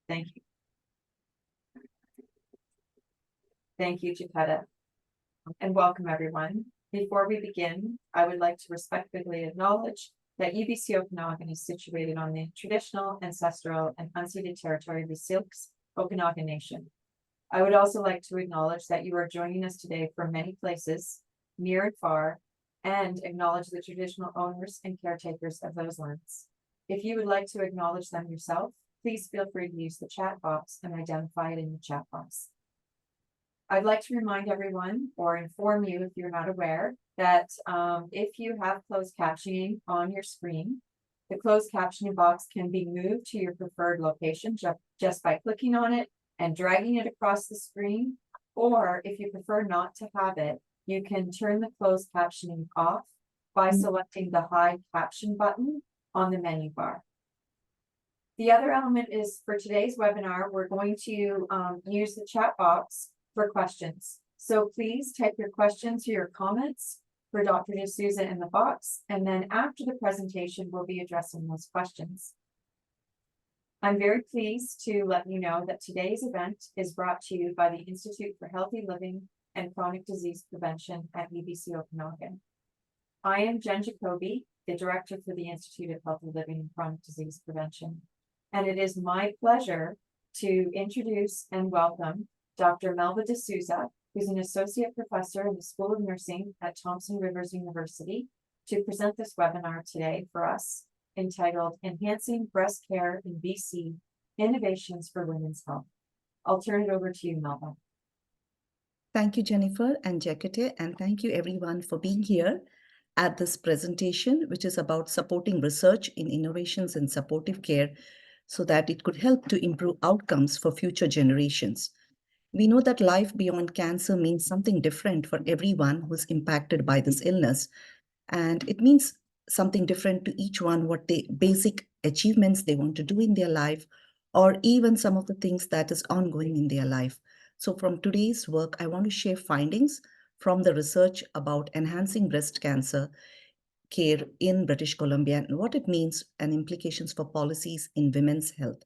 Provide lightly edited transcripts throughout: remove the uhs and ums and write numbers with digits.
Thank you. Thank you, Geppetta, and welcome everyone. Before we begin, I would like to respectfully acknowledge that UBC Okanagan is situated on the traditional, ancestral, and unceded territory of the Syilx Okanagan Nation. I would also like to acknowledge that you are joining us today from many places, near and far, and acknowledge the traditional owners and caretakers of those lands. If you would like to acknowledge them yourself, please feel free to use the chat box and identify it in the chat box. I'd like to remind everyone, or inform you if you're not aware, that if you have closed captioning on your screen, the closed captioning box can be moved to your preferred location just by clicking on it and dragging it across the screen. Or if you prefer not to have it, you can turn the closed captioning off by selecting the hide caption button on the menu bar. The other element is for today's webinar, we're going to use the chat box for questions. So please type your questions or your comments for Dr. D'Souza in the box, and then after the presentation, we'll be addressing those questions. I'm very pleased to let you know that today's event is brought to you by the Institute for Healthy Living and Chronic Disease Prevention at UBC Okanagan. I am Jen Jacoby, the Director for the Institute of Healthy Living and Chronic Disease Prevention, and it is my pleasure to introduce and welcome Dr. Melba D'Souza, who's an Associate Professor in the School of Nursing at Thompson Rivers University, to present this webinar today for us, entitled Enhancing Breast Care in BC, Innovations for Women's Health. I'll turn it over to you, Melba. Thank you, Jennifer and Jekete, and thank you everyone for being here at this presentation, which is about supporting research in innovations in supportive care so that it could help to improve outcomes for future generations. We know that life beyond cancer means something different for everyone who's impacted by this illness. And it means something different to each one, what the basic achievements they want to do in their life, or even some of the things that is ongoing in their life. So from today's work, I want to share findings from the research about enhancing breast cancer care in British Columbia and what it means and implications for policies in women's health.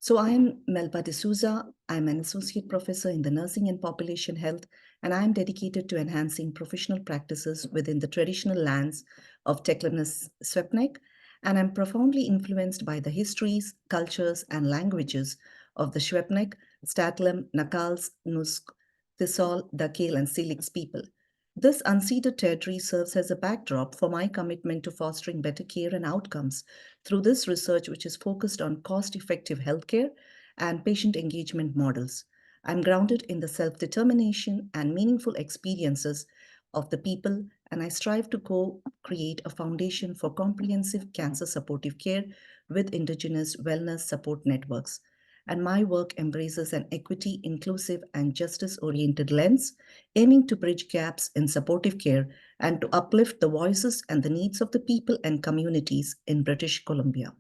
So I am Melba D'Souza. I'm an associate professor in the nursing and population health, and I am dedicated to enhancing professional practices within the traditional lands of Teclimus Swepnik, and I'm profoundly influenced by the histories, cultures, and languages of the Swepnik, Statlam, Nakals, Nusk, Thisol, Dakil, and Silix people. This unceded territory serves as a backdrop for my commitment to fostering better care and outcomes through this research, which is focused on cost-effective healthcare and patient engagement models. I'm grounded in the self-determination and meaningful experiences of the people, and I strive to co-create a foundation for comprehensive cancer supportive care with Indigenous wellness support networks. And my work embraces an equity, inclusive, and justice-oriented lens, aiming to bridge gaps in supportive care and to uplift the voices and the needs of the people and communities in British Columbia.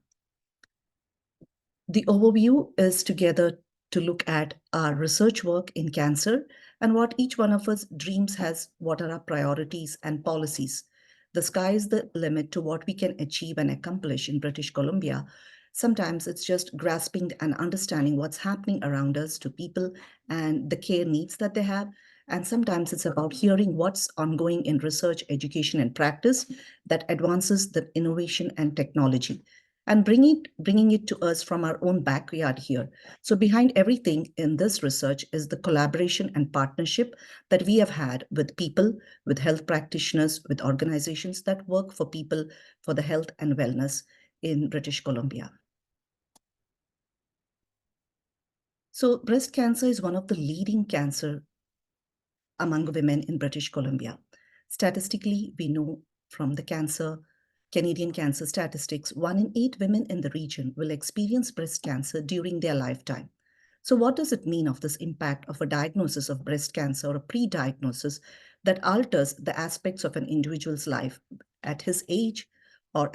The overview is together to look at our research work in cancer and what each one of us dreams has, what are our priorities and policies. The sky is the limit to what we can achieve and accomplish in British Columbia. Sometimes it's just grasping and understanding what's happening around us to people and the care needs that they have. And sometimes it's about hearing what's ongoing in research, education, and practice that advances the innovation and technology and bringing it to us from our own backyard here. So behind everything in this research is the collaboration and partnership that we have had with people, with health practitioners, with organizations that work for people for the health and wellness in British Columbia. So breast cancer is one of the leading cancer among women in British Columbia. Statistically, we know from the Canadian cancer statistics, 1 in 8 women in the region will experience breast cancer during their lifetime. So what does it mean of this impact of a diagnosis of breast cancer or a pre-diagnosis that alters the aspects of an individual's life at his age or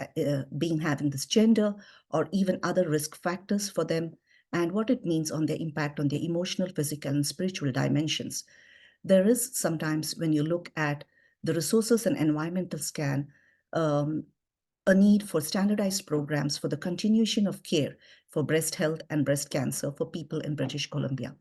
having this gender or even other risk factors for them, and what it means on their impact on their emotional, physical, and spiritual dimensions. There is sometimes when you look at the resources and environmental scan, a need for standardized programs for the continuation of care for breast health and breast cancer for people in British Columbia.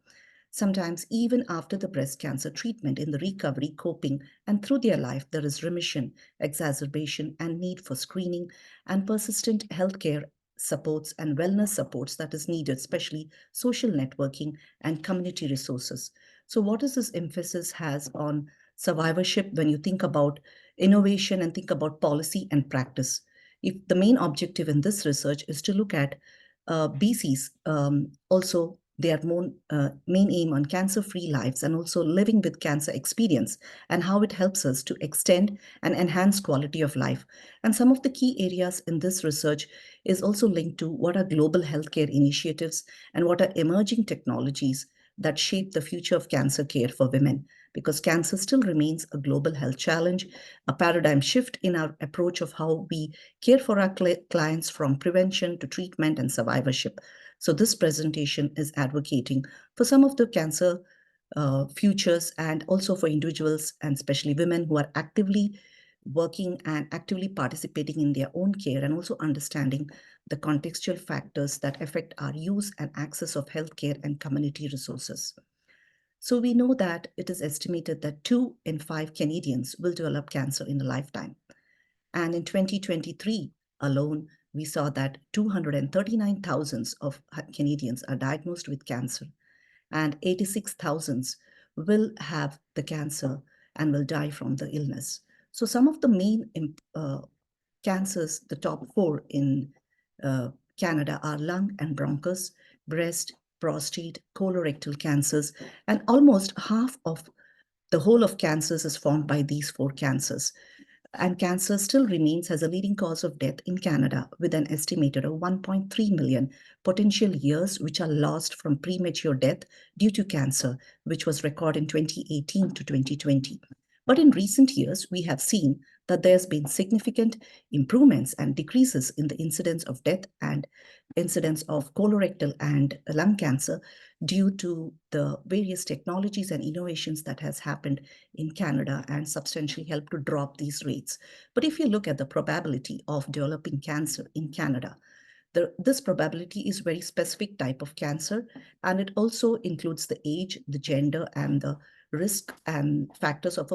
Sometimes, even after the breast cancer treatment, in the recovery, coping, and through their life, there is remission, exacerbation, and need for screening and persistent healthcare supports and wellness supports that is needed, especially social networking and community resources. So, what is this emphasis has on survivorship when you think about innovation and think about policy and practice? If the main objective in this research is to look at BC's also their main aim on cancer-free lives and also living with cancer experience and how it helps us to extend and enhance quality of life. And some of the key areas in this research is also linked to what are global healthcare initiatives and what are emerging technologies that shape the future of cancer care for women, because cancer still remains a global health challenge, a paradigm shift in our approach of how we care for our clients from prevention to treatment and survivorship. So this presentation is advocating for some of the cancer futures and also for individuals and especially women who are actively working and actively participating in their own care and also understanding the contextual factors that affect our use and access of healthcare and community resources. So we know that it is estimated that 2 in 5 Canadians will develop cancer in a lifetime. And in 2023 alone, we saw that 239,000 of Canadians are diagnosed with cancer, and 86,000 will have the cancer and will die from the illness. So some of the main cancers, the top 4 in Canada are lung and bronchus, breast, prostate, colorectal cancers, and almost half of the whole of cancers is formed by these 4 cancers. And cancer still remains as a leading cause of death in Canada, with an estimated of 1.3 million potential years which are lost from premature death due to cancer, which was recorded in 2018 to 2020. But in recent years, we have seen that there's been significant improvements and decreases in the incidence of death and incidence of colorectal and lung cancer due to the various technologies and innovations that has happened in Canada and substantially helped to drop these rates. But if you look at the probability of developing cancer in Canada, this probability is very specific type of cancer, and it also includes the age, the gender, and the risk and factors of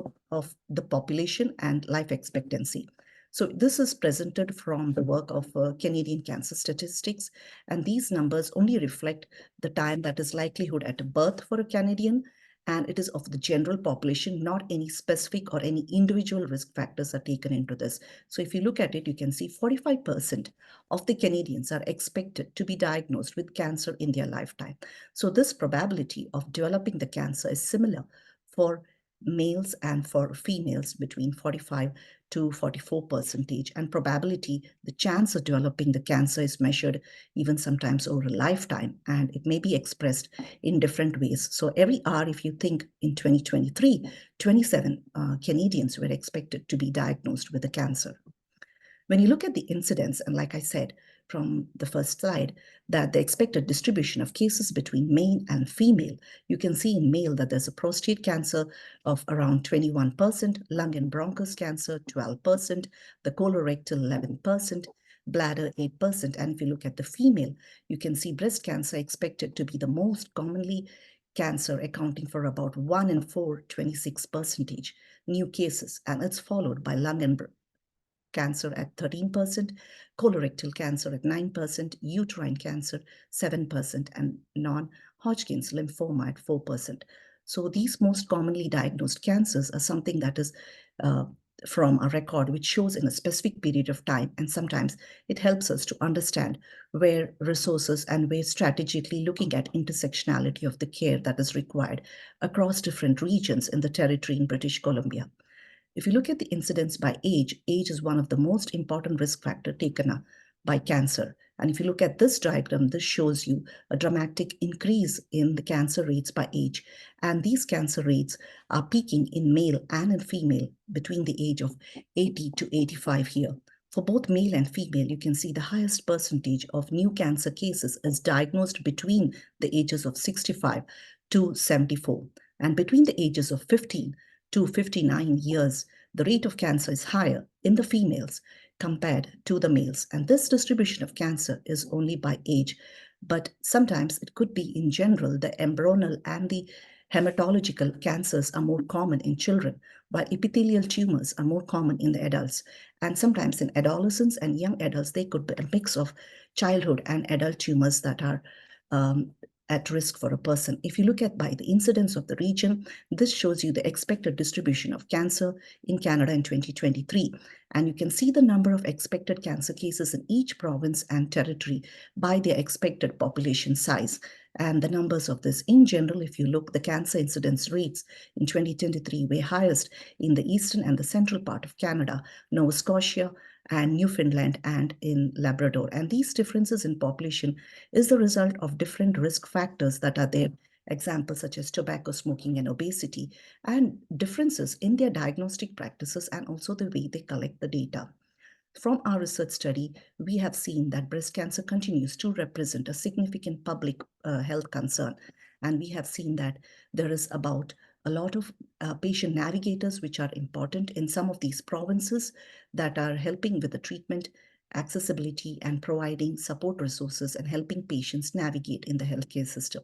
the population and life expectancy. So this is presented from the work of Canadian Cancer Statistics, and these numbers only reflect the time that is likelihood at birth for a Canadian, and it is of the general population, not any specific or any individual risk factors are taken into this. So if you look at it, you can see 45% of the Canadians are expected to be diagnosed with cancer in their lifetime. So this probability of developing the cancer is similar for males and for females between 45 to 44%, and probability, the chance of developing the cancer is measured even sometimes over a lifetime, and it may be expressed in different ways. So every hour, if you think in 2023, 27 Canadians were expected to be diagnosed with a cancer. When you look at the incidence, and like I said from the first slide, that the expected distribution of cases between male and female, you can see in male that there's a prostate cancer of around 21%, lung and bronchus cancer 12%, the colorectal 11%, bladder 8%. And if you look at the female, you can see breast cancer expected to be the most commonly cancer, accounting for about 1 in 4, 26% new cases, and it's followed by lung and cancer at 13%, colorectal cancer at 9%, uterine cancer 7%, and non-Hodgkin's lymphoma at 4%. So these most commonly diagnosed cancers are something that is from a record which shows in a specific period of time, and sometimes it helps us to understand where resources and where strategically looking at intersectionality of the care that is required across different regions in the territory in British Columbia. If you look at the incidence by age, age is one of the most important risk factor taken up by cancer. And if you look at this diagram, this shows you a dramatic increase in the cancer rates by age. And these cancer rates are peaking in male and in female between the age of 80 to 85 here. For both male and female, you can see the highest percentage of new cancer cases is diagnosed between the ages of 65 to 74. And between the ages of 15 to 59 years, the rate of cancer is higher in the females compared to the males. And this distribution of cancer is only by age, but sometimes it could be in general, the embryonal and the hematological cancers are more common in children, while epithelial tumors are more common in the adults. And sometimes in adolescents and young adults, they could be a mix of childhood and adult tumors that are at risk for a person. If you look at by the incidence of the region, this shows you the expected distribution of cancer in Canada in 2023. And you can see the number of expected cancer cases in each province and territory by their expected population size. And the numbers of this in general, if you look, the cancer incidence rates in 2023 were highest in the eastern and the central part of Canada, Nova Scotia, and Newfoundland, and in Labrador. And these differences in population is the result of different risk factors that are there, examples such as tobacco, smoking, and obesity, and differences in their diagnostic practices and also the way they collect the data. From our research study, we have seen that breast cancer continues to represent a significant public health concern. And we have seen that there is about a lot of patient navigators, which are important in some of these provinces that are helping with the treatment, accessibility, and providing support resources and helping patients navigate in the healthcare system.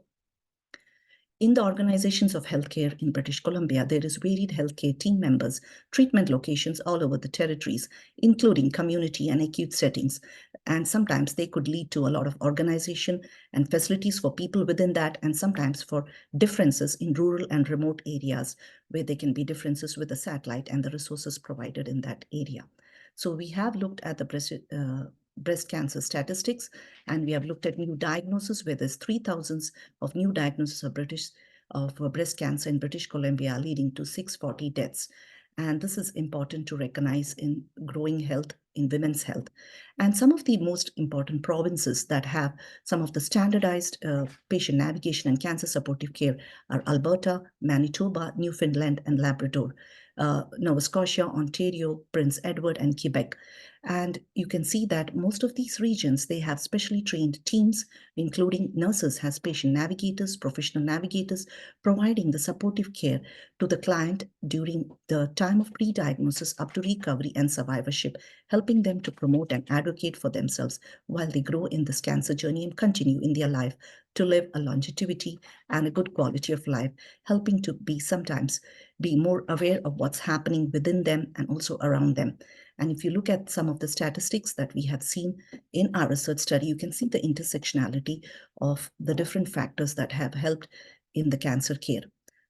In the organizations of healthcare in British Columbia, there is varied healthcare team members, treatment locations all over the territories, including community and acute settings. And sometimes they could lead to a lot of organization and facilities for people within that, and sometimes for differences in rural and remote areas where there can be differences with the satellite and the resources provided in that area. So we have looked at the breast cancer statistics, and we have looked at new diagnoses, where there's 3,000 of new diagnoses of breast cancer in British Columbia, leading to 640 deaths. And this is important to recognize in growing health, in women's health. And some of the most important provinces that have some of the standardized patient navigation and cancer supportive care are Alberta, Manitoba, Newfoundland, and Labrador, Nova Scotia, Ontario, Prince Edward, and Quebec. And you can see that most of these regions, they have specially trained teams, including nurses as patient navigators, professional navigators, providing the supportive care to the client during the time of pre-diagnosis up to recovery and survivorship, helping them to promote and advocate for themselves while they grow in this cancer journey and continue in their life to live a longevity and a good quality of life, helping to sometimes be more aware of what's happening within them and also around them. And if you look at some of the statistics that we have seen in our research study, you can see the intersectionality of the different factors that have helped in the cancer care.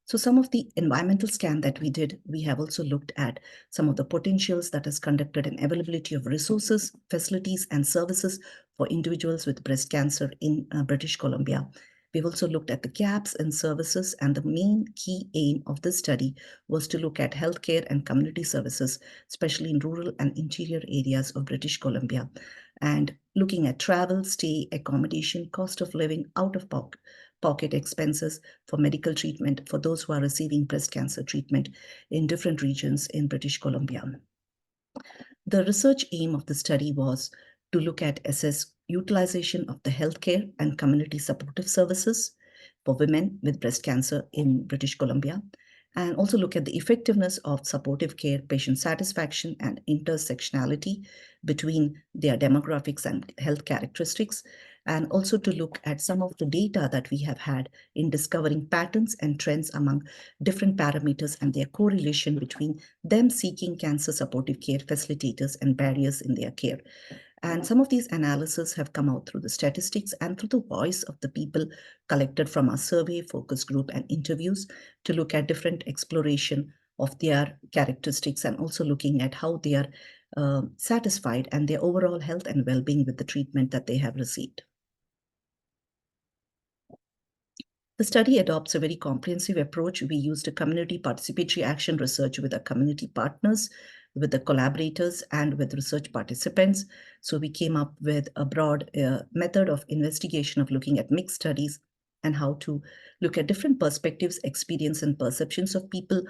So some of the environmental scan that we did, we have also looked at some of the potentials that is conducted and availability of resources, facilities, and services for individuals with breast cancer in British Columbia. We've also looked at the gaps in services, and the main key aim of this study was to look at healthcare and community services, especially in rural and interior areas of British Columbia, and looking at travel, stay, accommodation, cost of living, out-of-pocket expenses for medical treatment for those who are receiving breast cancer treatment in different regions in British Columbia. The research aim of the study was to look at assess utilization of the healthcare and community supportive services for women with breast cancer in British Columbia, and also look at the effectiveness of supportive care, patient satisfaction, and intersectionality between their demographics and health characteristics, and also to look at some of the data that we have had in discovering patterns and trends among different parameters and their correlation between them seeking cancer supportive care facilitators and barriers in their care. And some of these analyses have come out through the statistics and through the voice of the people collected from our survey, focus group, and interviews to look at different exploration of their characteristics and also looking at how they are satisfied and their overall health and well-being with the treatment that they have received. The study adopts a very comprehensive approach. We used a community participatory action research with our community partners, with the collaborators, and with research participants. So we came up with a broad method of investigation of looking at mixed studies and how to look at different perspectives, experience, and perceptions of people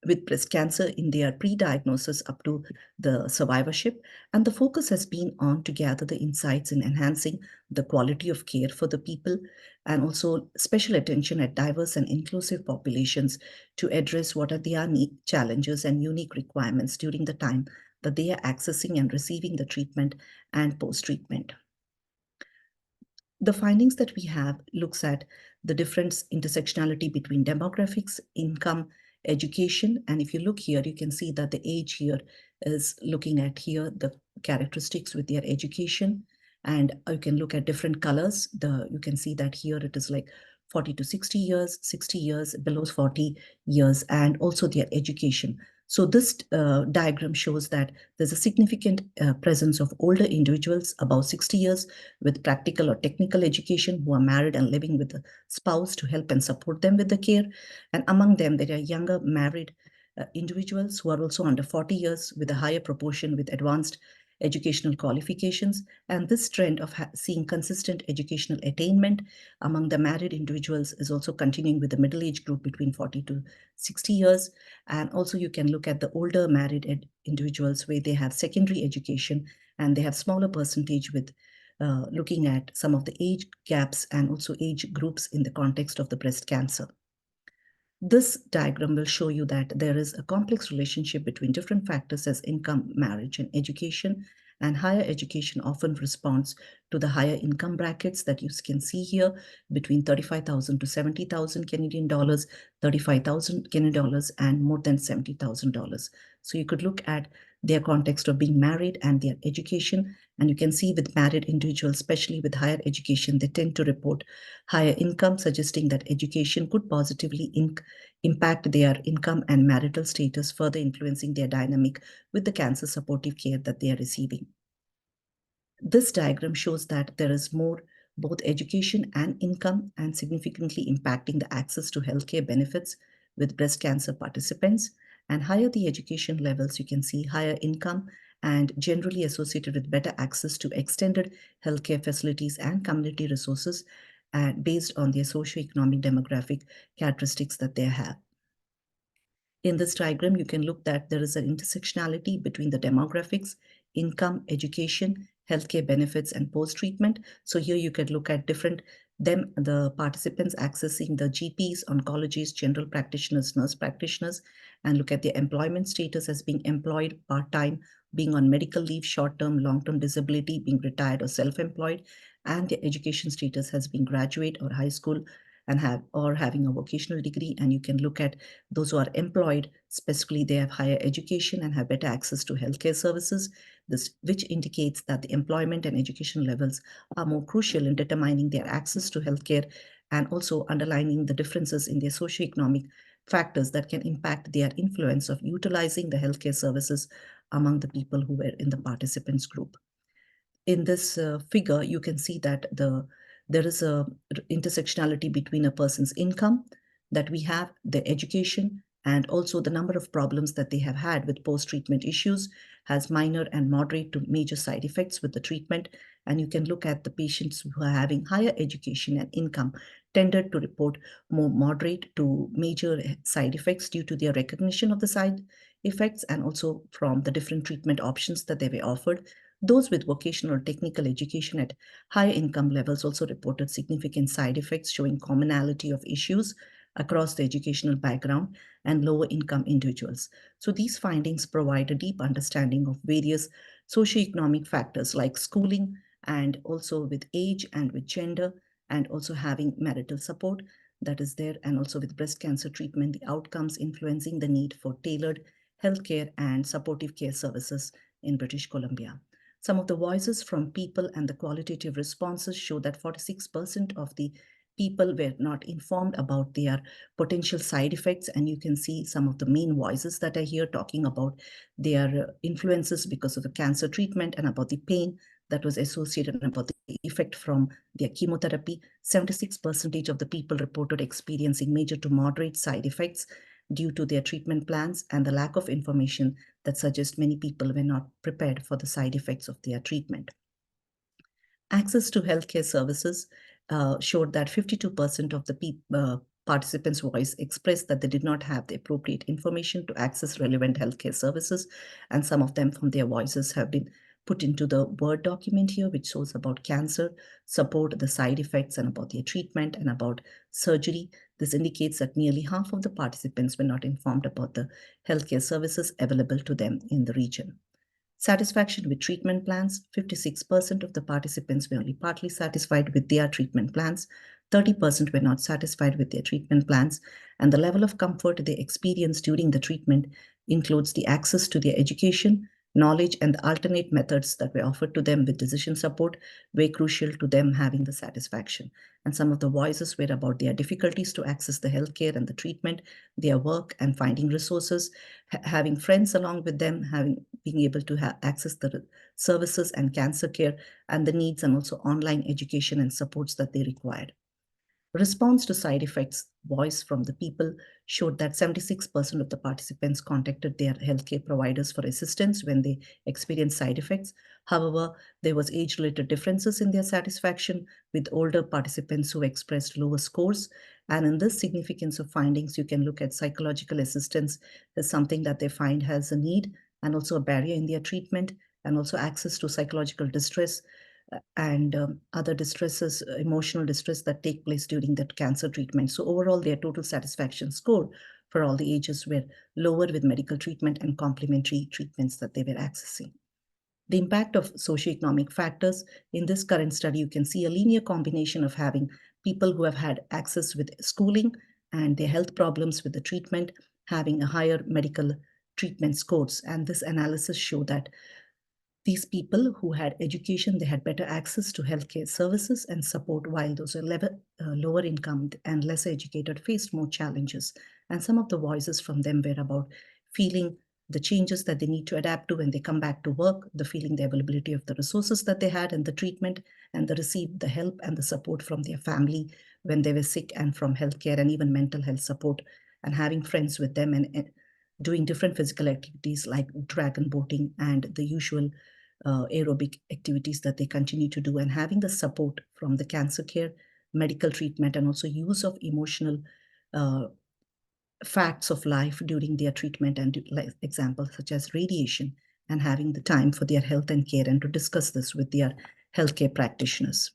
with breast cancer in their pre-diagnosis up to the survivorship. And the focus has been on to gather the insights in enhancing the quality of care for the people, and also special attention at diverse and inclusive populations to address what are their challenges and unique requirements during the time that they are accessing and receiving the treatment and post-treatment. The findings that we have looks at the difference intersectionality between demographics, income, education. And if you look here, you can see that the age here is looking at here the characteristics with their education. And you can look at different colors. You can see that here it is like 40 to 60 years, 60 years, below 40 years, and also their education. So this diagram shows that there's a significant presence of older individuals above 60 years with practical or technical education who are married and living with a spouse to help and support them with the care. And among them, there are younger married individuals who are also under 40 years with a higher proportion with advanced educational qualifications. And this trend of seeing consistent educational attainment among the married individuals is also continuing with the middle age group between 40 to 60 years. And also you can look at the older married individuals where they have secondary education and they have smaller percentage with looking at some of the age gaps and also age groups in the context of the breast cancer. This diagram will show you that there is a complex relationship between different factors as income, marriage, and education. And higher education often responds to the higher income brackets that you can see here between 35,000 to 70,000 Canadian dollars, 35,000 Canadian dollars, and more than $70,000. So you could look at their context of being married and their education. And you can see with married individuals, especially with higher education, they tend to report higher income, suggesting that education could positively impact their income and marital status, further influencing their dynamic with the cancer supportive care that they are receiving. This diagram shows that there is more both education and income and significantly impacting the access to healthcare benefits with breast cancer participants. And higher the education levels, you can see higher income and generally associated with better access to extended healthcare facilities and community resources based on their socioeconomic demographic characteristics that they have. In this diagram, you can look that there is an intersectionality between the demographics, income, education, healthcare benefits, and post-treatment. So here you can look at the participants accessing the GPs, oncologists, general practitioners, nurse practitioners, and look at their employment status as being employed, part-time, being on medical leave, short-term, long-term disability, being retired or self-employed, and their education status has been graduate or high school and having a vocational degree. And you can look at those who are employed, specifically they have higher education and have better access to healthcare services, which indicates that the employment and education levels are more crucial in determining their access to healthcare and also underlining the differences in their socioeconomic factors that can impact their influence of utilizing the healthcare services among the people who were in the participants group. In this figure, you can see that there is a intersectionality between a person's income that we have, the education, and also the number of problems that they have had with post-treatment issues has minor and moderate to major side effects with the treatment. And you can look at the patients who are having higher education and income tended to report more moderate to major side effects due to their recognition of the side effects and also from the different treatment options that they were offered. Those with vocational or technical education at higher income levels also reported significant side effects showing commonality of issues across the educational background and lower income individuals. So these findings provide a deep understanding of various socioeconomic factors like schooling and also with age and with gender and also having marital support that is there, and also with breast cancer treatment, the outcomes influencing the need for tailored healthcare and supportive care services in British Columbia. Some of the voices from people and the qualitative responses show that 46% of the people were not informed about their potential side effects. And you can see some of the main voices that are here talking about their influences because of the cancer treatment and about the pain that was associated and about the effect from their chemotherapy. 76% of the people reported experiencing major to moderate side effects due to their treatment plans and the lack of information that suggests many people were not prepared for the side effects of their treatment. Access to healthcare services showed that 52% of the participants' voice expressed that they did not have the appropriate information to access relevant healthcare services, and some of them from their voices have been put into the Word document here, which shows about cancer, support, the side effects, and about their treatment, and about surgery. This indicates that nearly half of the participants were not informed about the healthcare services available to them in the region. Satisfaction with treatment plans, 56% of the participants were only partly satisfied with their treatment plans, 30% were not satisfied with their treatment plans, and the level of comfort they experienced during the treatment includes the access to their education, knowledge, and the alternate methods that were offered to them with decision support were crucial to them having the satisfaction. And some of the voices were about their difficulties to access the healthcare and the treatment, their work and finding resources, having friends along with them, being able to access the services and cancer care, and the needs and also online education and supports that they required. Response to side effects voice from the people showed that 76% of the participants contacted their healthcare providers for assistance when they experienced side effects. However, there was age-related differences in their satisfaction, with older participants who expressed lower scores. And in this significance of findings, you can look at psychological assistance as something that they find has a need and also a barrier in their treatment, and also access to psychological distress and other distresses, emotional distress that take place during that cancer treatment. So overall, their total satisfaction score for all the ages were lower with medical treatment and complementary treatments that they were accessing. The impact of socioeconomic factors. In this current study, you can see a linear combination of having people who have had access with schooling and their health problems with the treatment having a higher medical treatment scores. And this analysis showed that these people who had education, they had better access to healthcare services and support, while those who are lower income and less educated faced more challenges. And some of the voices from them were about feeling the changes that they need to adapt to when they come back to work, the feeling the availability of the resources that they had and the treatment, and the receive the help and the support from their family when they were sick, and from healthcare and even mental health support, and having friends with them, and doing different physical activities like dragon boating and the usual aerobic activities that they continue to do, and having the support from the cancer care, medical treatment, and also use of emotional uh, facts of life during their treatment, and like examples such as radiation, and having the time for their health and care and to discuss this with their healthcare practitioners.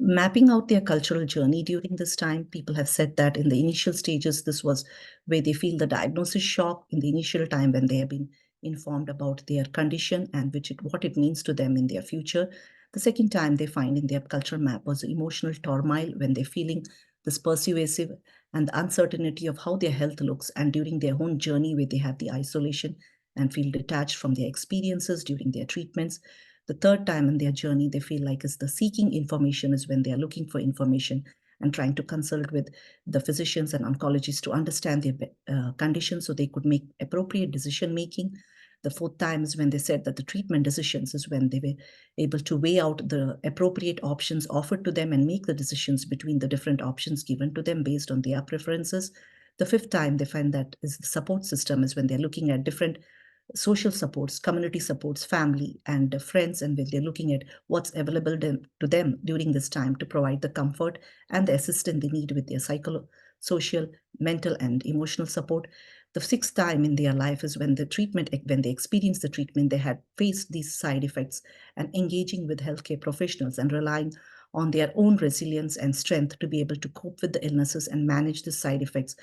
Mapping out their cultural journey during this time, people have said that in the initial stages, this was where they feel the diagnosis shock in the initial time when they have been informed about their condition and what it means to them in their future. The second time they find in their cultural map was emotional turmoil when they're feeling this persuasive and the uncertainty of how their health looks, and during their own journey where they have the isolation and feel detached from their experiences during their treatments. The third time in their journey, they feel like is the seeking information, is when they are looking for information and trying to consult with the physicians and oncologists to understand their condition so they could make appropriate decision making. The fourth time is when they said that the treatment decisions is when they were able to weigh out the appropriate options offered to them and make the decisions between the different options given to them based on their preferences. The fifth time they find that is the support system, is when they're looking at different social supports, community supports, family and friends, and when they're looking at what's available to them during this time to provide the comfort and the assistance they need with their social, mental, and emotional support. The sixth time in their life is when when they experience the treatment, they had faced these side effects, and engaging with healthcare professionals and relying on their own resilience and strength to be able to cope with the illnesses and manage the side effects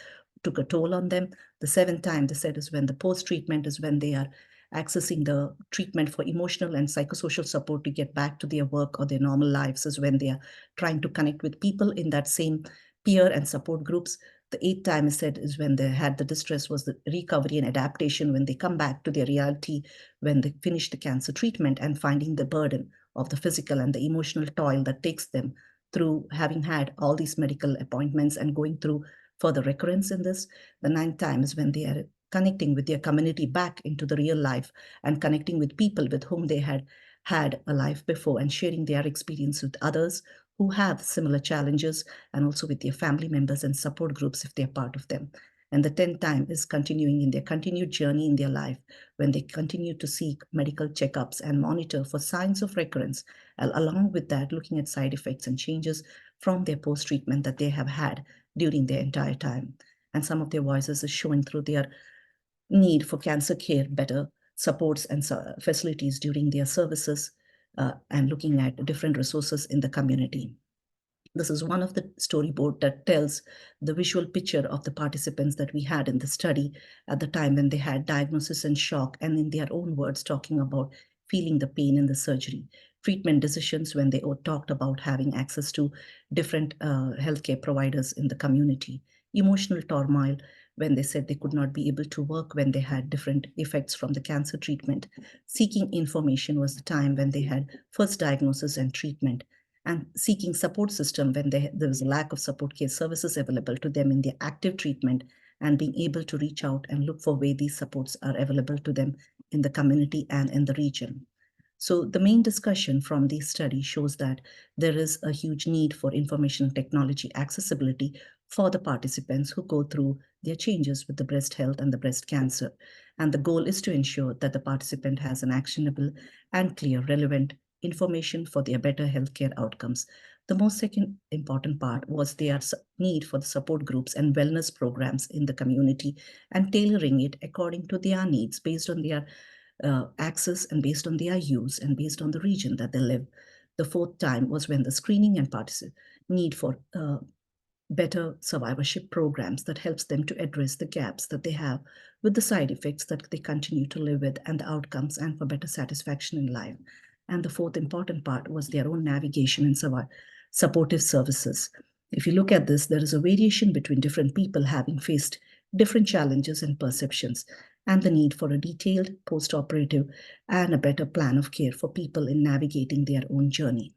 took a toll on them. The seventh time they said is when the post-treatment is when they are accessing the treatment for emotional and psychosocial support to get back to their work or their normal lives, is when they are trying to connect with people in that same peer and support groups. The eighth time is said is when they had the distress, was the recovery and adaptation, when they come back to their reality, when they finish the cancer treatment and finding the burden of the physical and the emotional toil that takes them through having had all these medical appointments and going through further recurrence in this. The ninth time is when they are connecting with their community back into the real life and connecting with people with whom they had had a life before and sharing their experience with others who have similar challenges, and also with their family members and support groups if they're part of them. And the 10th time is continuing in their continued journey in their life, when they continue to seek medical checkups and monitor for signs of recurrence, along with that, looking at side effects and changes from their post-treatment that they have had during their entire time. And some of their voices is showing through their need for cancer care, better supports and facilities during their services, and looking at different resources in the community. This is one of the storyboard that tells the visual picture of the participants that we had in the study at the time when they had diagnosis and shock, and in their own words, talking about feeling the pain in the surgery. Treatment decisions when they talked about having access to different healthcare providers in the community. Emotional turmoil when they said they could not be able to work when they had different effects from the cancer treatment. Seeking information was the time when they had first diagnosis and treatment, and seeking support system when there was a lack of support care services available to them in their active treatment, and being able to reach out and look for where these supports are available to them in the community and in the region. So the main discussion from this study shows that there is a huge need for information technology accessibility for the participants who go through their changes with the breast health and the breast cancer. And the goal is to ensure that the participant has an actionable and clear, relevant information for their better healthcare outcomes. The most second important part was their need for the support groups and wellness programs in the community, and tailoring it according to their needs based on their access and based on their use and based on the region that they live. The fourth time was when the screening and need for better survivorship programs that helps them to address the gaps that they have with the side effects that they continue to live with and the outcomes, and for better satisfaction in life. And the fourth important part was their own navigation and supportive services. If you look at this, there is a variation between different people having faced different challenges and perceptions, and the need for a detailed post-operative and a better plan of care for people in navigating their own journey.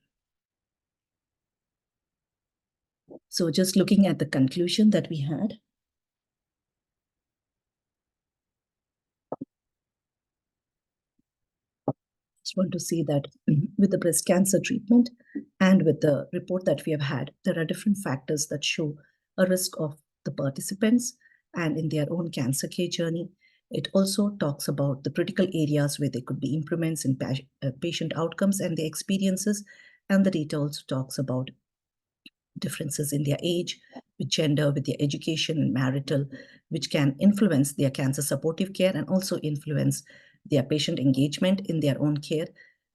So just looking at the conclusion that we had, just want to say that with the breast cancer treatment and with the report that we have had, there are different factors that show a risk of the participants and in their own cancer care journey. It also talks about the critical areas where there could be improvements in patient outcomes and their experiences. And the data also talks about differences in their age, with gender, with their education and marital, which can influence their cancer supportive care and also influence their patient engagement in their own care.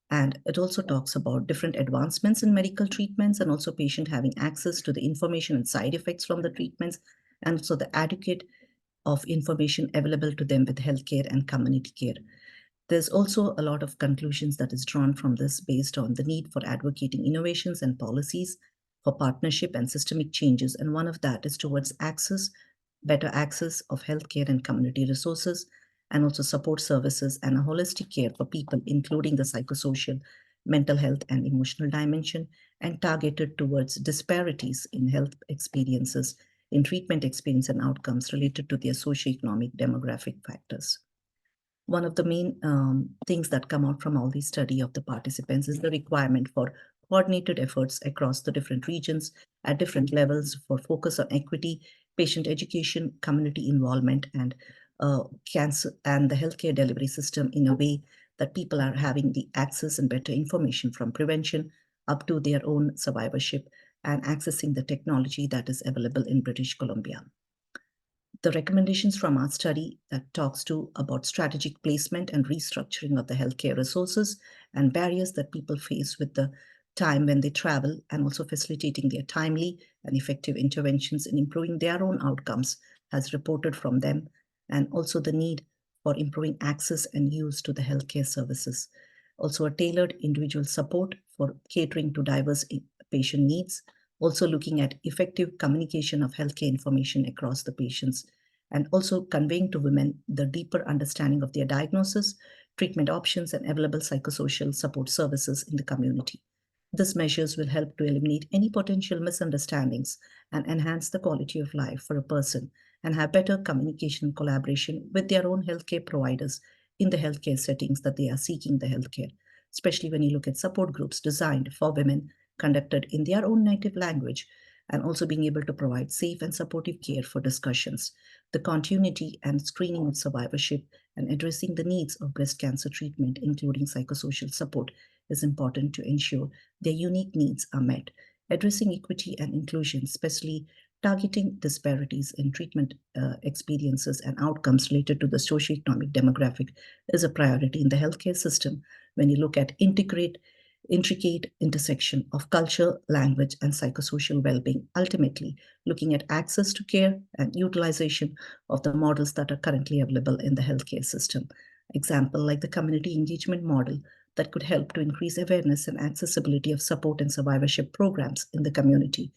And it also talks about different advancements in medical treatments and also patient having access to the information and side effects from the treatments, and also the adequate of information available to them with healthcare and community care. There's also a lot of conclusions that is drawn from this based on the need for advocating innovations and policies for partnership and systemic changes. And one of that is towards access, better access of healthcare and community resources, and also support services and a holistic care for people, including the psychosocial, mental health, and emotional dimension, and targeted towards disparities in health experiences, in treatment experience and outcomes related to their socioeconomic demographic factors. One of the main things that come out from all the study of the participants is the requirement for coordinated efforts across the different regions at different levels for focus on equity, patient education, community involvement, and cancer and the healthcare delivery system in a way that people are having the access and better information from prevention up to their own survivorship and accessing the technology that is available in British Columbia. The recommendations from our study that talks to about strategic placement and restructuring of the healthcare resources and barriers that people face with the time when they travel, and also facilitating their timely and effective interventions in improving their own outcomes as reported from them, and also the need for improving access and use to the healthcare services. Also a tailored individual support for catering to diverse patient needs, also looking at effective communication of healthcare information across the patients, and also conveying to women the deeper understanding of their diagnosis, treatment options, and available psychosocial support services in the community. These measures will help to eliminate any potential misunderstandings and enhance the quality of life for a person, and have better communication and collaboration with their own healthcare providers in the healthcare settings that they are seeking the healthcare, especially when you look at support groups designed for women conducted in their own native language, and also being able to provide safe and supportive care for discussions. The continuity and screening of survivorship and addressing the needs of breast cancer treatment, including psychosocial support, is important to ensure their unique needs are met. Addressing equity and inclusion, especially targeting disparities in treatment experiences and outcomes related to the socioeconomic demographic, is a priority in the healthcare system when you look at integrate intricate intersection of culture, language, and psychosocial well-being, ultimately looking at access to care and utilization of the models that are currently available in the healthcare system. Example like the community engagement model that could help to increase awareness and accessibility of support and survivorship programs in the community,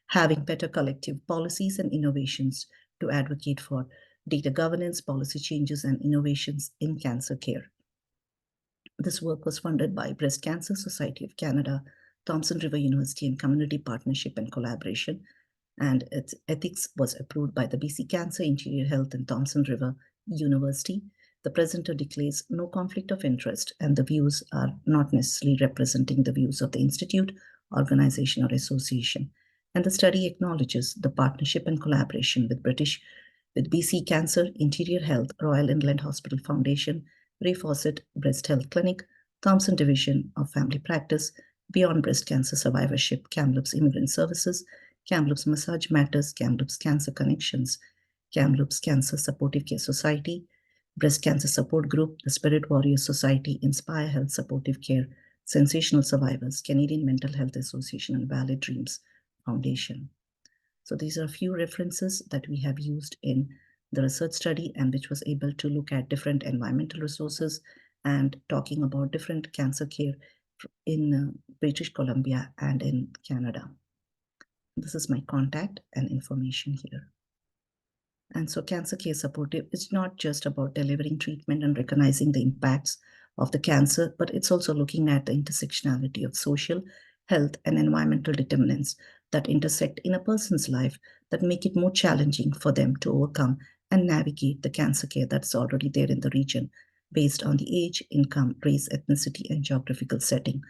having better collective policies and innovations to advocate for data governance, policy changes, and innovations in cancer care. This work was funded by Breast Cancer Society of Canada, Thompson River University, and Community Partnership and Collaboration, and its ethics was approved by the BC Cancer, Interior Health, and Thompson River University. The presenter declares no conflict of interest, and the views are not necessarily representing the views of the institute, organization, or association. And the study acknowledges the partnership and collaboration with BC Cancer, Interior Health, Royal Inland Hospital Foundation, Ray Fawcett Breast Health Clinic, Thompson Division of Family Practice, Beyond Breast Cancer Survivorship, Kamloops Immigrant Services, Kamloops Massage Matters, Kamloops Cancer Connections, Kamloops Cancer Supportive Care Society, Breast Cancer Support Group, the Spirit Warrior Society, Inspire Health Supportive Care, Sensational Survivors, Canadian Mental Health Association, and Valid Dreams Foundation. So these are a few references that we have used in the research study and which was able to look at different environmental resources and talking about different cancer care in British Columbia and in Canada. This is my contact and information here. And so cancer care supportive is not just about delivering treatment and recognizing the impacts of the cancer, but it's also looking at the intersectionality of social, health, and environmental determinants that intersect in a person's life that make it more challenging for them to overcome and navigate the cancer care that's already there in the region based on the age, income, race, ethnicity, and geographical setting.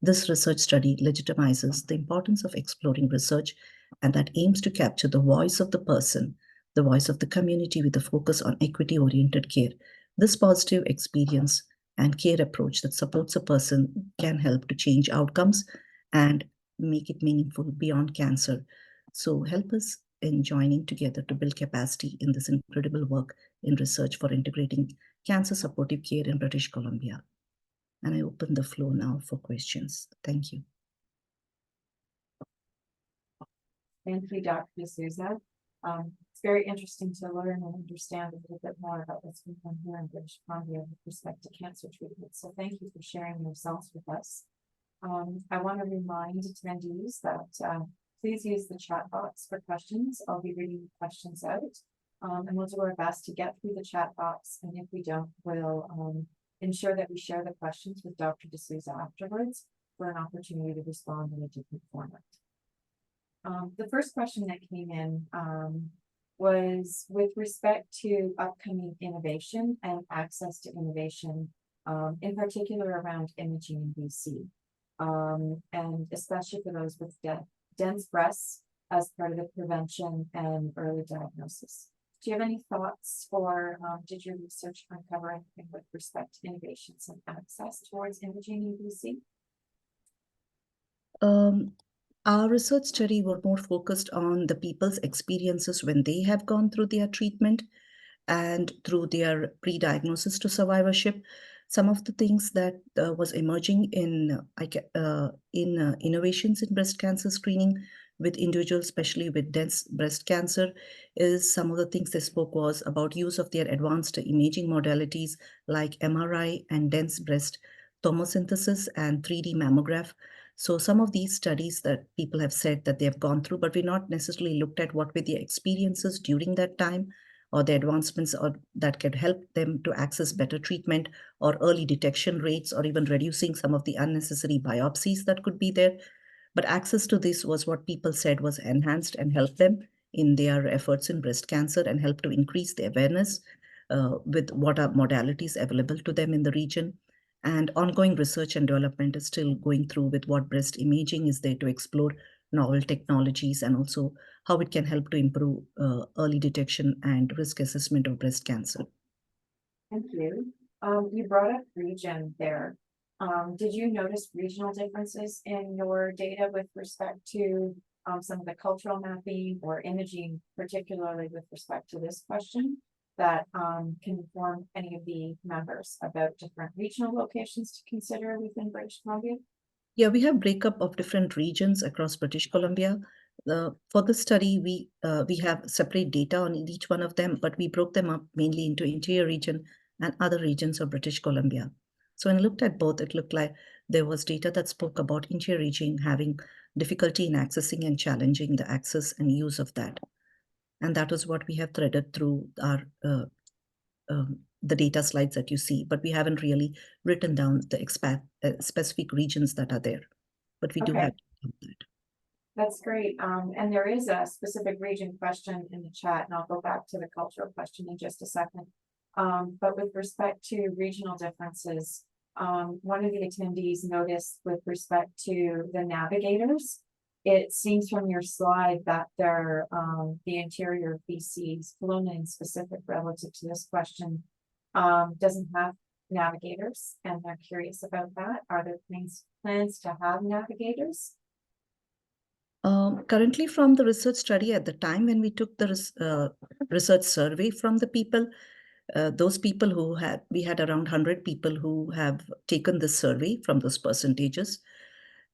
This research study legitimizes the importance of exploring research and that aims to capture the voice of the person, the voice of the community with a focus on equity-oriented care. This positive experience and care approach that supports a person can help to change outcomes and make it meaningful beyond cancer. So help us in joining together to build capacity in this incredible work in research for integrating cancer supportive care in British Columbia. And I open the floor now for questions. Thank you. Thank you, Dr. D'Souza. It's very interesting to learn and understand a little bit more about what's going on here in British Columbia with respect to cancer treatment. So thank you for sharing your results with us. I want to remind attendees that please use the chat box for questions. I'll be reading questions out, and we'll do our best to get through the chat box. And if we don't, we'll ensure that we share the questions with Dr. D'Souza afterwards for an opportunity to respond in a different format. The first question that came in was with respect to upcoming innovation and access to innovation, in particular around imaging in BC, and especially for those with dense breasts as part of the prevention and early diagnosis. Do you have any thoughts, or did your research uncover anything with respect to innovations and access towards imaging in BC? Our research study were more focused on the people's experiences when they have gone through their treatment and through their pre-diagnosis to survivorship. Some of the things that was emerging in innovations in breast cancer screening with individuals, especially with dense breast cancer, is some of the things they spoke was about use of their advanced imaging modalities like MRI and dense breast tomosynthesis and 3D mammograph. So some of these studies that people have said that they have gone through, but we not necessarily looked at what were the experiences during that time or the advancements or that could help them to access better treatment or early detection rates or even reducing some of the unnecessary biopsies that could be there. But access to this was what people said was enhanced and helped them in their efforts in breast cancer and helped to increase the awareness with what are modalities available to them in the region. And ongoing research and development is still going through with what breast imaging is there to explore novel technologies and also how it can help to improve early detection and risk assessment of breast cancer. Thank you. You brought up region there. Did you notice regional differences in your data with respect to some of the cultural mapping or imaging, particularly with respect to this question, that can inform any of the members about different regional locations to consider within British Columbia? Yeah, we have breakup of different regions across British Columbia. For the study, we have separate data on each one of them, but we broke them up mainly into interior region and other regions of British Columbia. So when I looked at both, it looked like there was data that spoke about interior region having difficulty in accessing and challenging the access and use of that. And that is what we have threaded through our the data slides that you see, but we haven't really written down the specific regions that are there, but we do Okay. have that. That's great. And there is a specific region question in the chat, and I'll go back to the cultural question in just a second. But with respect to regional differences, one of the attendees noticed with respect to the navigators, it seems from your slide that they're, the interior of BC's Kelowna in specific relative to this question, doesn't have navigators, and they're curious about that. Are there plans to have navigators? Currently, from the research study, at the time when we took the research survey from the people, those people who we had around 100 people who have taken this survey from those percentages,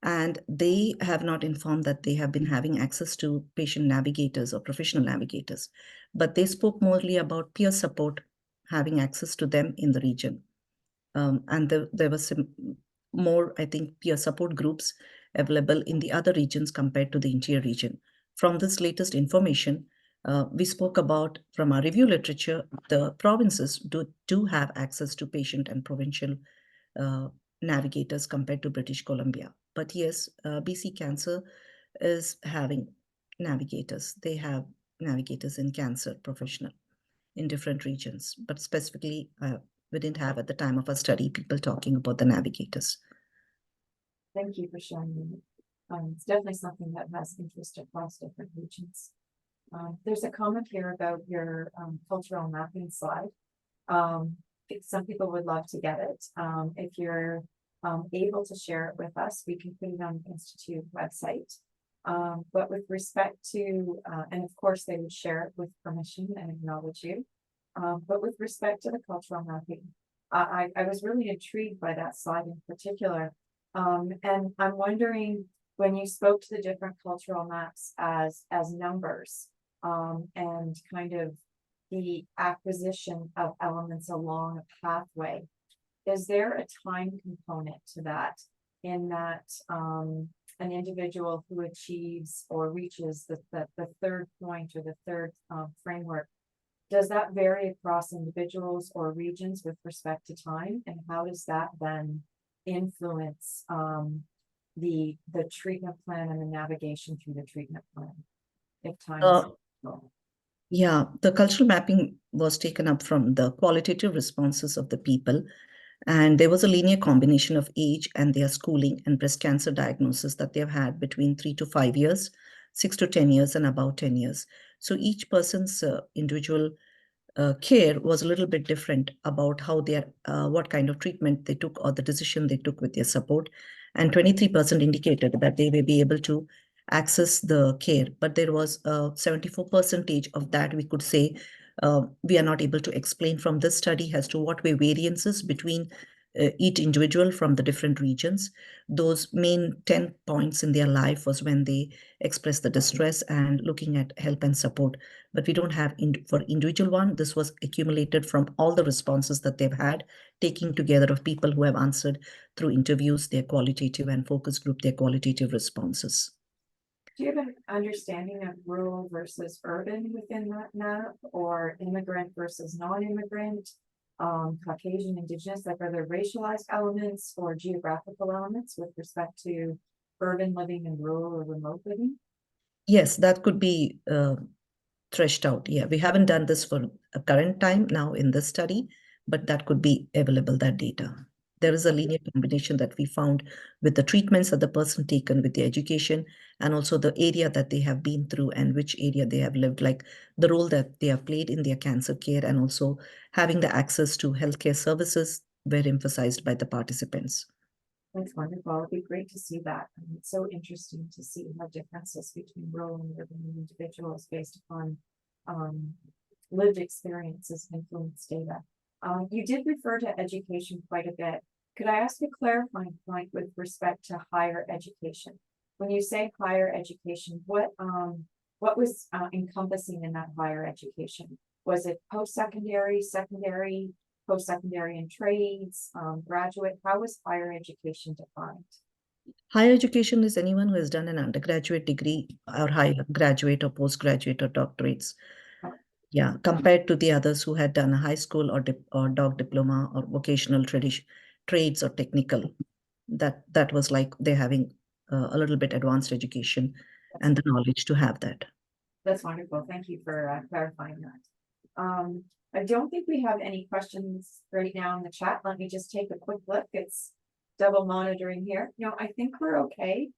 and they have not informed that they have been having access to patient navigators or professional navigators, but they spoke mostly about peer support, having access to them in the region. And there was some more, I think, peer support groups available in the other regions compared to the interior region. From this latest information, we spoke about, from our review literature, the provinces do have access to patient and provincial navigators compared to British Columbia. But yes, BC Cancer is having navigators. They have navigators in cancer professional in different regions, but specifically, we didn't have at the time of our study people talking about the navigators. Thank you for sharing. It's definitely something that has interest across different regions. There's a comment here about your cultural mapping slide. Some people would love to get it. If you're able to share it with us, we can put it on the Institute website. But with respect to, and of course they would share it with permission and acknowledge you. But with respect to the cultural mapping, I was really intrigued by that slide in particular. And I'm wondering, when you spoke to the different cultural maps as numbers, and kind of the acquisition of elements along a pathway, is there a time component to that, in that an individual who achieves or reaches the third point or the third framework, does that vary across individuals or regions with respect to time? And how does that then influence the treatment plan and the navigation through the treatment plan, if time is Yeah, the cultural mapping was taken up from the qualitative responses of the people, and there was a linear combination of age and their schooling and breast cancer diagnosis that they've had between 3 to 5 years, 6 to 10 years, and about 10 years. So each person's individual care was a little bit different about how what kind of treatment they took or the decision they took with their support. And 23% indicated that they may be able to access the care, but there was a 74% of that we could say we are not able to explain from this study as to what were variances between each individual from the different regions. Those main 10 points in their life was when they expressed the distress and looking at help and support. But we don't have, for individual one, this was accumulated from all the responses that they've had, taking together of people who have answered through interviews, their qualitative, and focus group, their qualitative responses. Do you have an understanding of rural versus urban within that map, or immigrant versus non-immigrant, Caucasian, Indigenous? Like, are there racialized elements or geographical elements with respect to urban living and rural or remote living? Yes, that could be threshed out. Yeah, we haven't done this for a current time now in this study, but that could be available, that data. There is a linear combination that we found with the treatments that the person taken, with the education, and also the area that they have been through and which area they have lived, like the role that they have played in their cancer care, and also having the access to healthcare services were emphasized by the participants. That's wonderful. It'd be great to see that. It's so interesting to see how differences between rural and urban individuals based upon lived experiences influence data. You did refer to education quite a bit. Could I ask a clarifying point with respect to higher education? When you say higher education, what was encompassing in that higher education? Was it post-secondary, secondary, post-secondary and trades, graduate? How was higher education defined? Higher education is anyone who has done an undergraduate degree or higher graduate or postgraduate or doctorates. Yeah, compared to the others who had done a high school or doc diploma or vocational trades or technical. That was like they're having a little bit advanced education and the knowledge to have that. That's wonderful. Thank you for clarifying that. I don't think we have any questions right now in the chat. Let me just take a quick look. It's double monitoring here. No, I think we're okay.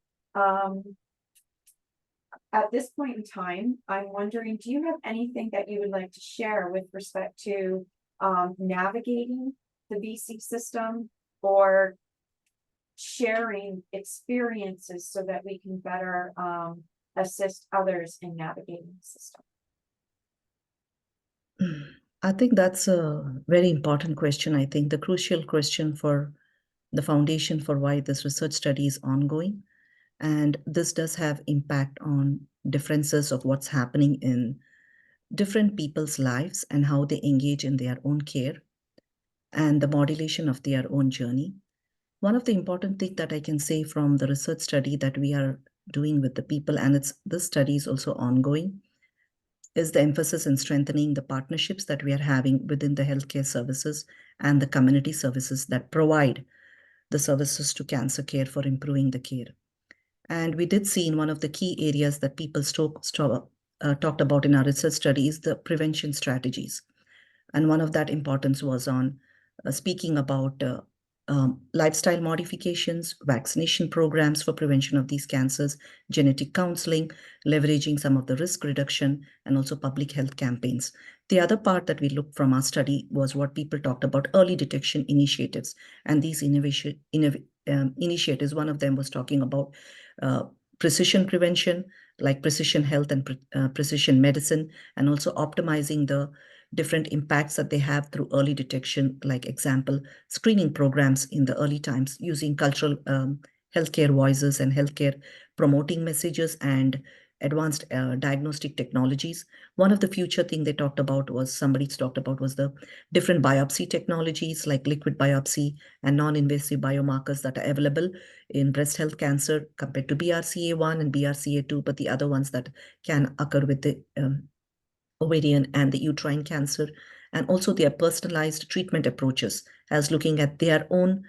At this point in time, I'm wondering, do you have anything that you would like to share with respect to navigating the BC system or sharing experiences so that we can better assist others in navigating the system? I think that's a very important question. I think the crucial question for the foundation for why this research study is ongoing. And this does have impact on differences of what's happening in different people's lives and how they engage in their own care and the modulation of their own journey. One of the important things that I can say from the research study that we are doing with the people, and this study is also ongoing, is the emphasis in strengthening the partnerships that we are having within the healthcare services and the community services that provide the services to cancer care for improving the care. And we did see in one of the key areas that people talked about in our research study is the prevention strategies. And one of that importance was on speaking about lifestyle modifications, vaccination programs for prevention of these cancers, genetic counseling, leveraging some of the risk reduction, and also public health campaigns. The other part that we looked from our study was what people talked about early detection initiatives. And these initiatives, one of them was talking about precision prevention, like precision health and precision medicine, and also optimizing the different impacts that they have through early detection, like example, screening programs in the early times using cultural healthcare voices and healthcare promoting messages and advanced diagnostic technologies. One of the future thing they talked about was, somebody's talked about, was the different biopsy technologies like liquid biopsy and non-invasive biomarkers that are available in breast health cancer compared to BRCA1 and BRCA2, but the other ones that can occur with the ovarian and the uterine cancer, and also their personalized treatment approaches as looking at their own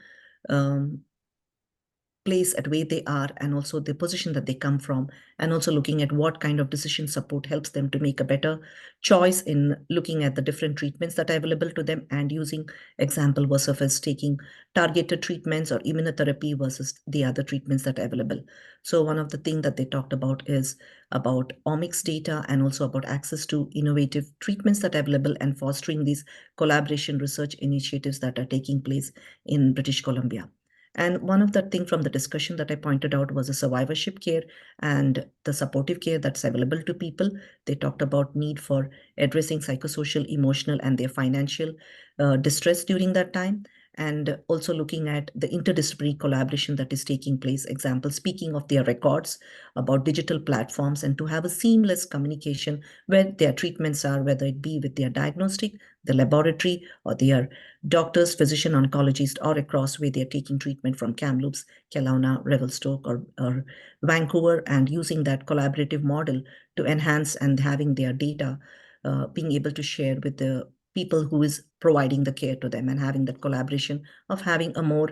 place at where they are and also the position that they come from, and also looking at what kind of decision support helps them to make a better choice in looking at the different treatments that are available to them, and using example versus taking targeted treatments or immunotherapy versus the other treatments that are available. So one of the things that they talked about is about omics data and also about access to innovative treatments that are available and fostering these collaboration research initiatives that are taking place in British Columbia. And one of the things from the discussion that I pointed out was the survivorship care and the supportive care that's available to people. They talked about need for addressing psychosocial, emotional, and their financial distress during that time. And also looking at the interdisciplinary collaboration that is taking place. Example, speaking of their records about digital platforms and to have a seamless communication where their treatments are, whether it be with their diagnostic, the laboratory, or their doctors, physician oncologists, or across where they're taking treatment from Kamloops, Kelowna, Revelstoke, or Vancouver, and using that collaborative model to enhance and having their data being able to share with the people who is providing the care to them, and having that collaboration of having a more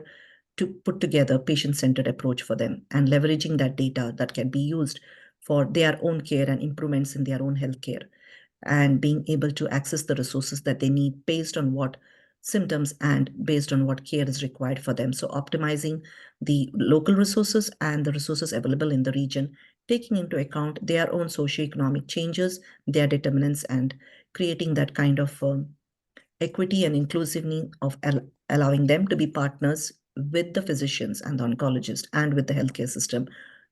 to put together patient-centered approach for them, and leveraging that data that can be used for their own care and improvements in their own health care, and being able to access the resources that they need based on what symptoms and based on what care is required for them. So optimizing the local resources and the resources available in the region, taking into account their own socioeconomic changes, their determinants, and creating that kind of equity and inclusivity of allowing them to be partners with the physicians and the oncologist and with the healthcare system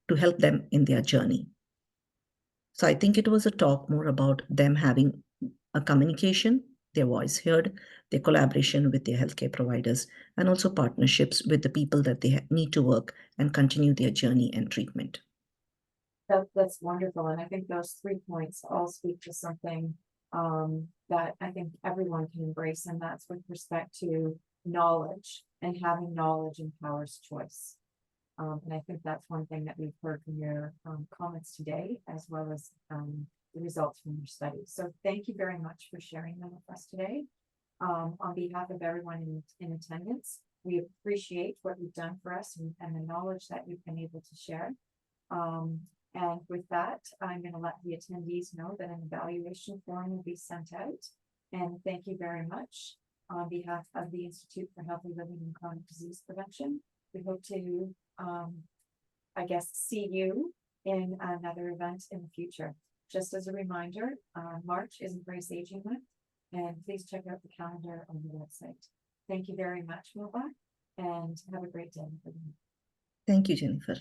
to help them in their journey. So I think it was a talk more about them having a communication their voice heard, their collaboration with their healthcare providers, and also partnerships with the people that they need to work and continue their journey and treatment. That's wonderful, and I think those 3 points all speak to something that I think everyone can embrace, and that's with respect to knowledge, and having knowledge empowers choice. And I think that's one thing that we've heard from your comments today, as well as the results from your study. So thank you very much for sharing them with us today. On behalf of everyone in attendance, we appreciate what you've done for us and the knowledge that you've been able to share. And with that, I'm going to let the attendees know that an evaluation form will be sent out. And thank you very much on behalf of the Institute for Healthy Living and Chronic Disease Prevention. We hope to, I guess, see you in another event in the future. Just as a reminder, March is Embrace Aging Month, and please check out the calendar on the website. Thank you very much, Melba, and have a great day. Thank you, Jennifer.